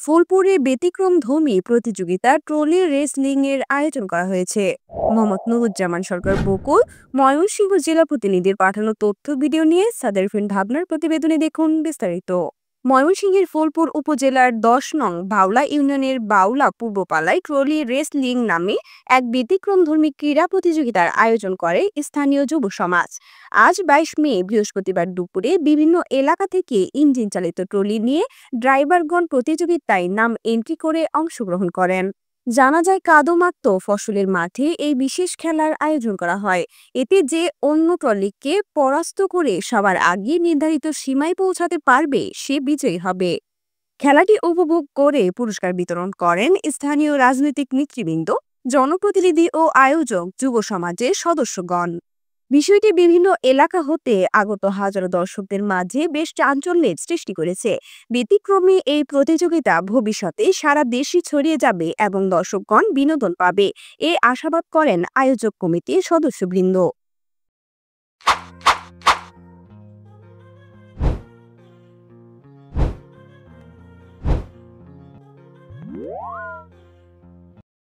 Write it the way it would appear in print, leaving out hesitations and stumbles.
ফুলপুরে ব্যতিক্রমধর্মী প্রতিযোগিতা trolley wrestling এর আয়োজন করা হয়েছে। মোহাম্মদ নুরুজ্জামান সরকার বকুল, ময়মনসিংহ জেলা প্রতিনিধির পাঠানো তথ্য ভিডিও নিয়ে সাদেরফিন ভাবনার প্রতিবেদনে দেখুন বিস্তারিত। ময়মনসিংহের ফুলপুর উপজেলার ১০ নং বাউলা ইউনিয়নের বাউলা পূর্বপালায় ট্রলি রেসলিং নামে এক ব্যতিক্রমধর্মী ক্রীড়া প্রতিযোগিতার আয়োজন করে স্থানীয় যুব সমাজ। আজ ২২ মে বৃহস্পতিবার দুপুরে বিভিন্ন এলাকা থেকে ইঞ্জিন চালিত ট্রলি নিয়ে ড্রাইভারগণ প্রতিযোগিতায় নাম এন্ট্রি করে অংশগ্রহণ করেন। জানা যায় কাদোমাক্ত ফসলের মাঠে এই বিশেষ খেলার আয়োজন করা হয়। এতে যে অন্য ট্রলিকে পরাস্ত করে সবার আগে নির্ধারিত সীমায় পৌঁছাতে পারবে সে বিজয়ী হবে। খেলাটি উপভোগ করে পুরস্কার বিতরণ করেন স্থানীয় রাজনৈতিক নেতৃবৃন্দ, জনপ্রতিনিধি ও আয়োজক যুব সমাজের সদস্যগণ। বিষয়টি বিভিন্ন এলাকা হতে আগত হাজারো দর্শকদের মাঝে বেশ চাঞ্চল্যের সৃষ্টি করেছে। ব্যতিক্রমী এই প্রতিযোগিতা ভবিষ্যতে সারা দেশে ছড়িয়ে যাবে এবং দর্শকগণ বিনোদন পাবে, এ আশাবাদ করেন আয়োজক কমিটির সদস্যবৃন্দ।